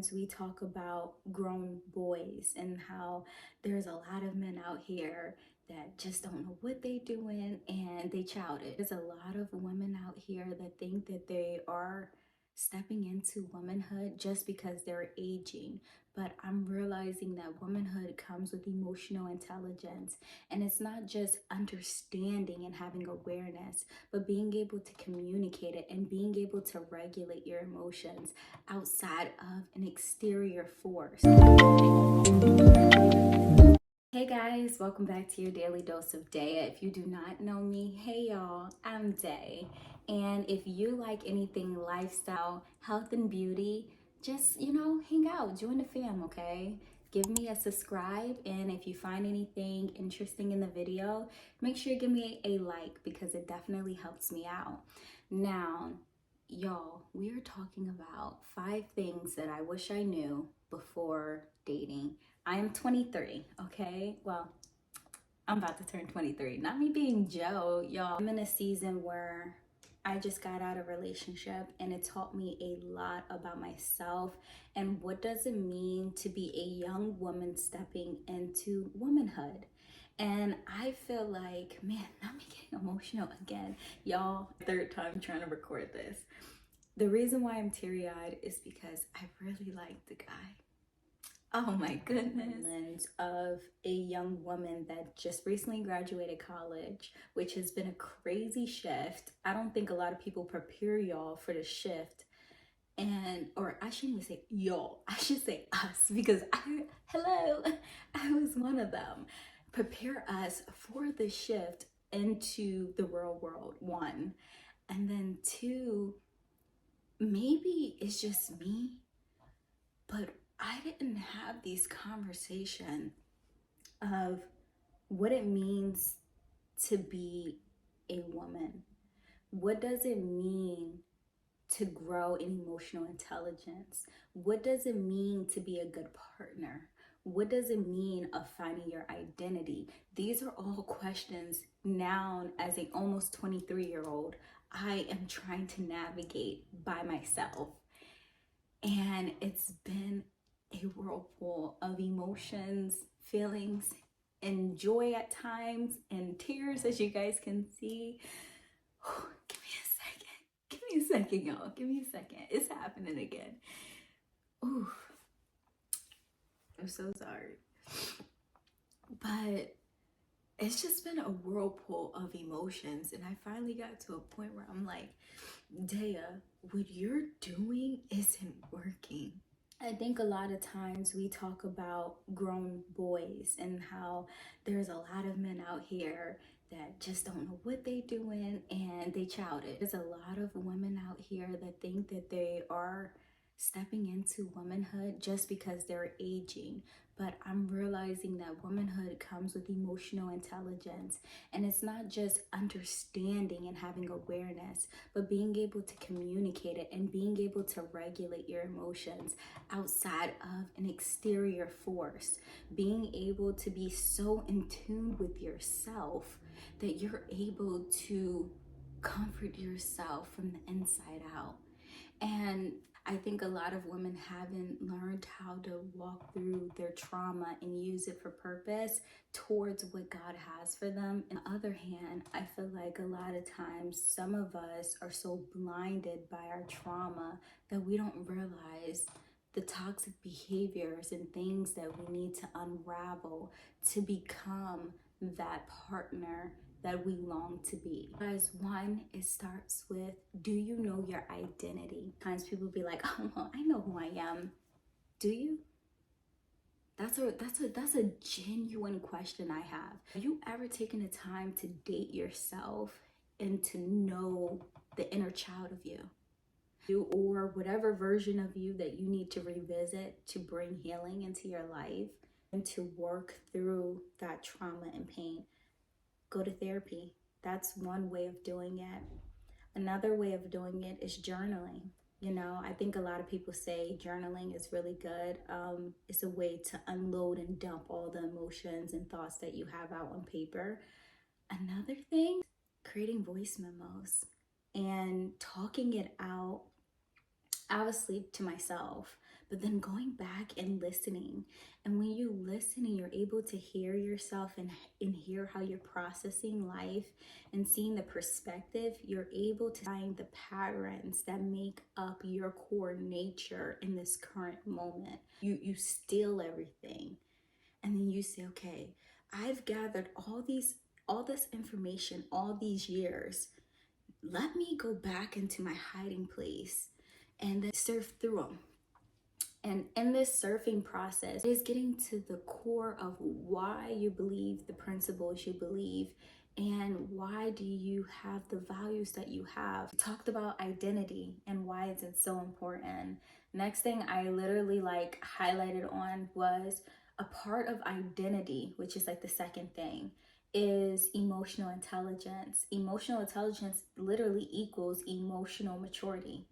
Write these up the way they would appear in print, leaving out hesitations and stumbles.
times we talk about grown boys and how there's a lot of men out here that just don't know what they doing and they childish. There's a lot of women out here that think that they are stepping into womanhood just because they're aging. But I'm realizing that womanhood comes with emotional intelligence, and it's not just understanding and having awareness, but being able to communicate it and being able to regulate your emotions outside of an exterior force. Hey guys, welcome back to your daily dose of Daya. If you do not know me, hey y'all, I'm Day. And if you like anything lifestyle, health, and beauty, just, hang out, join the fam, okay? Give me a subscribe, and if you find anything interesting in the video, make sure you give me a like because it definitely helps me out. Now, y'all, we are talking about 5 things that I wish I knew before dating. I am 23, okay? Well, I'm about to turn 23. Not me being Joe, y'all. I'm in a season where I just got out of a relationship, and it taught me a lot about myself and what does it mean to be a young woman stepping into womanhood. And I feel like, man, not me getting emotional again. Y'all, 3rd time trying to record this. The reason why I'm teary-eyed is because I really like the guy. Oh my goodness. Lens of a young woman that just recently graduated college, which has been a crazy shift. I don't think a lot of people prepare y'all for the shift. Or I shouldn't even say y'all, I should say us, because I was one of them. Prepare us for the shift into the real world, 1. And then 2, maybe it's just me, but I didn't have these conversations of what it means to be a woman. What does it mean to grow in emotional intelligence? What does it mean to be a good partner? What does it mean of finding your identity? These are all questions now, as an almost 23-year-old, I am trying to navigate by myself. And it's been a whirlpool of emotions, feelings, and joy at times, and tears, as you guys can see. Give me a second, y'all. Give me a second. It's happening again. Ooh, I'm so sorry. But it's just been a whirlpool of emotions, and I finally got to a point where I'm like, Daya, what you're doing isn't working. I think a lot of times we talk about grown boys and how there's a lot of men out here that just don't know what they doing and they childish. There's a lot of women out here that think that they are stepping into womanhood just because they're aging. But I'm realizing that womanhood comes with emotional intelligence, and it's not just understanding and having awareness, but being able to communicate it and being able to regulate your emotions outside of an exterior force. Being able to be so in tune with yourself that you're able to comfort yourself from the inside out. And I think a lot of women haven't learned how to walk through their trauma and use it for purpose towards what God has for them. On the other hand, I feel like a lot of times some of us are so blinded by our trauma that we don't realize the toxic behaviors and things that we need to unravel to become that partner that we long to be. Guys, 1, it starts with, do you know your identity? Sometimes people be like, oh, well, I know who I am. Do you? That's a genuine question I have. Have you ever taken the time to date yourself and to know the inner child of you? Or whatever version of you that you need to revisit to bring healing into your life and to work through that trauma and pain? Go to therapy. That's one way of doing it. Another way of doing it is journaling. I think a lot of people say journaling is really good. It's a way to unload and dump all the emotions and thoughts that you have out on paper. Another thing, creating voice memos and talking it out, obviously to myself, but then going back and listening. And when you listen and you're able to hear yourself and hear how you're processing life and seeing the perspective, you're able to find the patterns that make up your core nature in this current moment. You steal everything, and then you say, okay, I've gathered all this information all these years. Let me go back into my hiding place and then surf through them. And in this surfing process is getting to the core of why you believe the principles you believe and why do you have the values that you have. We talked about identity and why is it so important. Next thing I literally highlighted on was a part of identity, which is like the second thing, is emotional intelligence. Emotional intelligence literally equals emotional maturity.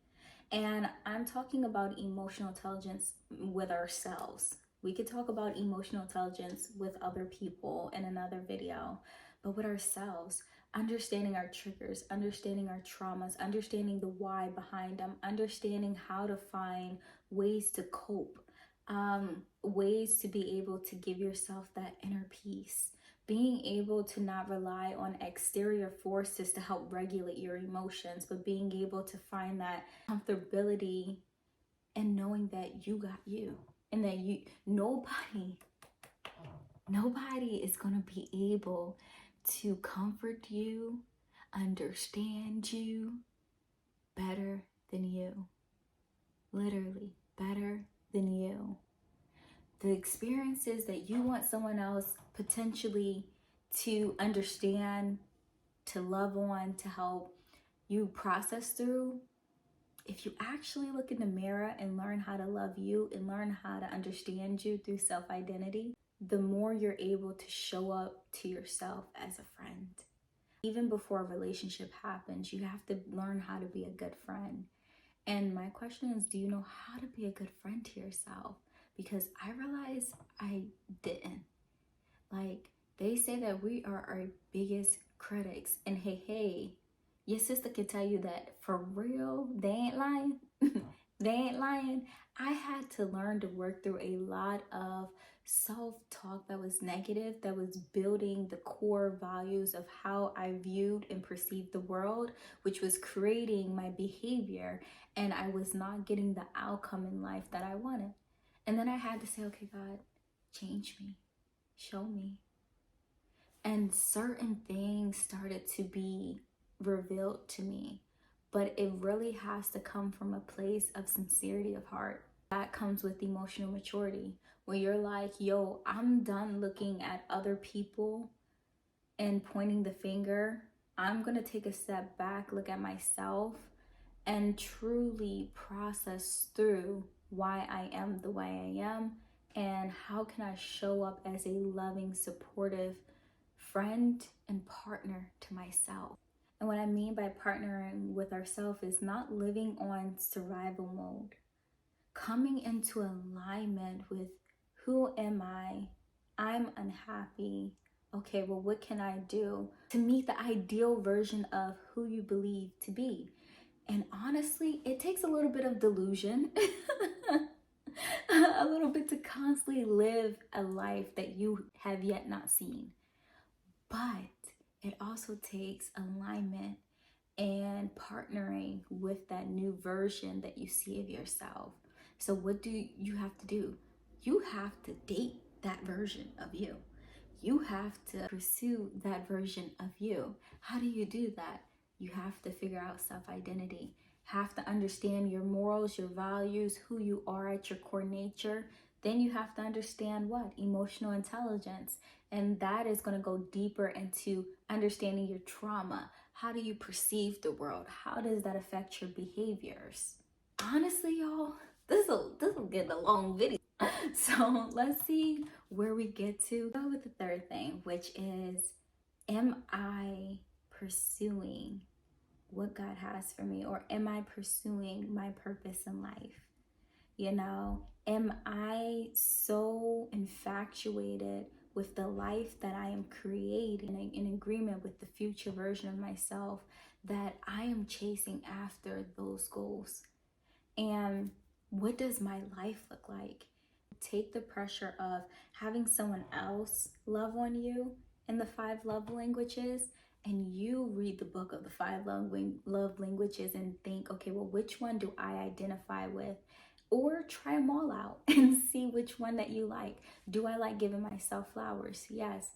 And I'm talking about emotional intelligence with ourselves. We could talk about emotional intelligence with other people in another video, but with ourselves, understanding our triggers, understanding our traumas, understanding the why behind them, understanding how to find ways to cope, ways to be able to give yourself that inner peace, being able to not rely on exterior forces to help regulate your emotions, but being able to find that comfortability and knowing that you got you and that nobody is going to be able to comfort you, understand you better than you. Literally better than you. The experiences that you want someone else potentially to understand, to love on, to help you process through, if you actually look in the mirror and learn how to love you and learn how to understand you through self-identity, the more you're able to show up to yourself as a friend. Even before a relationship happens, you have to learn how to be a good friend. And my question is, do you know how to be a good friend to yourself? Because I realized I didn't. They say that we are our biggest critics. And hey, your sister can tell you that for real, they ain't lying. They ain't lying. I had to learn to work through a lot of self-talk that was negative, that was building the core values of how I viewed and perceived the world, which was creating my behavior, and I was not getting the outcome in life that I wanted. And then I had to say, okay, God, change me, show me. And certain things started to be revealed to me, but it really has to come from a place of sincerity of heart. That comes with emotional maturity, where you're like, yo, I'm done looking at other people and pointing the finger. I'm gonna take a step back, look at myself, and truly process through why I am the way I am, and how can I show up as a loving, supportive friend and partner to myself. And what I mean by partnering with ourselves is not living on survival mode, coming into alignment with who am I? I'm unhappy. Okay, well, what can I do to meet the ideal version of who you believe to be? And honestly, it takes a little bit of delusion, a little bit to constantly live a life that you have yet not seen. But it also takes alignment and partnering with that new version that you see of yourself. So what do you have to do? You have to date that version of you. You have to pursue that version of you. How do you do that? You have to figure out self-identity. Have to understand your morals, your values, who you are at your core nature. Then you have to understand what? Emotional intelligence. And that is going to go deeper into understanding your trauma. How do you perceive the world? How does that affect your behaviors? Honestly, y'all, this will get a long video. So let's see where we get to. Go with the third thing, which is, am I pursuing what God has for me? Or am I pursuing my purpose in life? You know, am I so infatuated with the life that I am creating in agreement with the future version of myself that I am chasing after those goals? And what does my life look like? Take the pressure of having someone else love on you in the 5 love languages, and you read the book of the love languages and think, okay, well, which one do I identify with? Or try them all out and see which one that you like. Do I like giving myself flowers? Yes.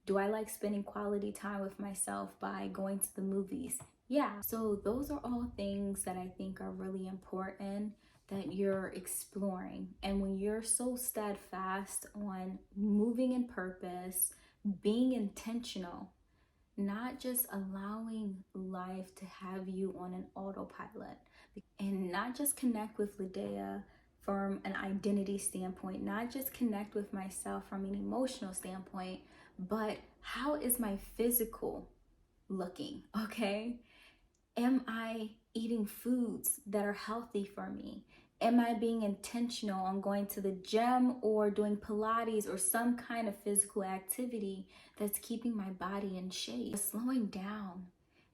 Do I like spending quality time with myself by going to the movies? Yeah. So those are all things that I think are really important that you're exploring. And when you're so steadfast on moving in purpose, being intentional, not just allowing life to have you on an autopilot, and not just connect with DailydoesofDayah from an identity standpoint, not just connect with myself from an emotional standpoint, but how is my physical looking? Okay. Am I eating foods that are healthy for me? Am I being intentional on going to the gym or doing Pilates or some kind of physical activity that's keeping my body in shape? Slowing down,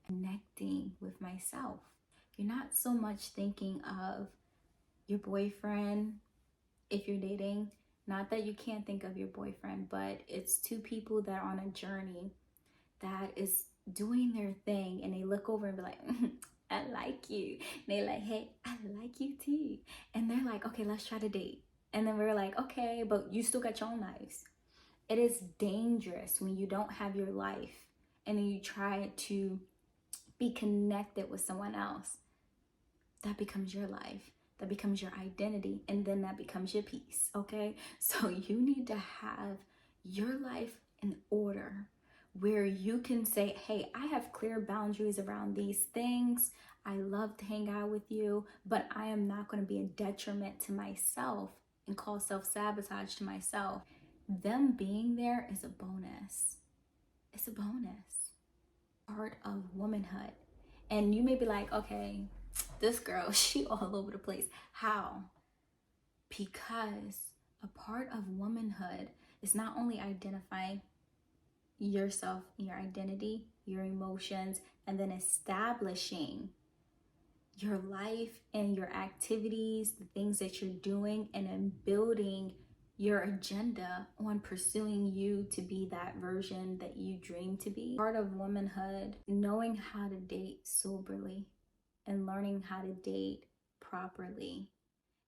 connecting with myself. You're not so much thinking of your boyfriend if you're dating. Not that you can't think of your boyfriend, but it's two people that are on a journey that is doing their thing, and they look over and be like, I like you. And they're like, hey, I like you too. And they're like, okay, let's try to date. And then we're like, okay, but you still got your own lives. It is dangerous when you don't have your life and then you try to be connected with someone else. That becomes your life. That becomes your identity. And then that becomes your peace. Okay. So you need to have your life in order where you can say, hey, I have clear boundaries around these things. I love to hang out with you, but I am not going to be a detriment to myself and cause self-sabotage to myself. Them being there is a bonus. It's a bonus. Part of womanhood. And you may be like, okay, this girl, she all over the place. How? Because a part of womanhood is not only identifying yourself, your identity, your emotions, and then establishing your life and your activities, the things that you're doing, and then building your agenda on pursuing you to be that version that you dream to be. Part of womanhood, knowing how to date soberly and learning how to date properly.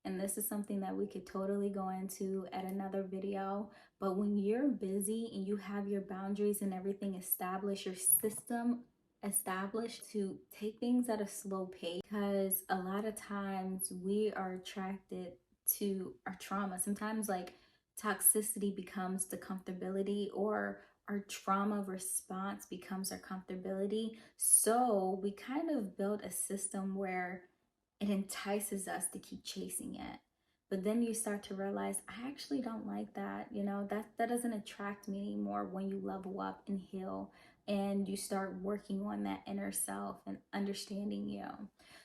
And this is something that we could totally go into at another video. But when you're busy and you have your boundaries and everything established, your system established, to take things at a slow pace, because a lot of times we are attracted to our trauma. Sometimes like toxicity becomes the comfortability, or our trauma response becomes our comfortability. So we kind of build a system where it entices us to keep chasing it. But then you start to realize, I actually don't like that. You know, that doesn't attract me anymore when you level up and heal and you start working on that inner self and understanding you.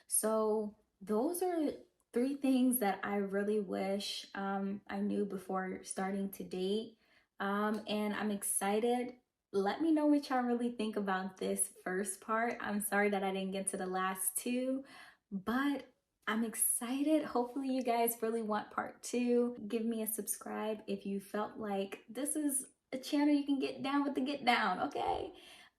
So those are 3 things that I really wish I knew before starting to date. And I'm excited. Let me know what y'all really think about this first part. I'm sorry that I didn't get to the last 2, but I'm excited. Hopefully you guys really want part 2. Give me a subscribe if you felt like this is a channel you can get down with the get down, okay?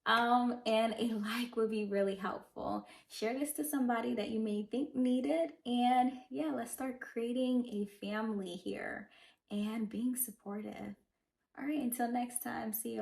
And a like would be really helpful. Share this to somebody that you may think needed. And yeah, let's start creating a family here and being supportive. All right, until next time, see you.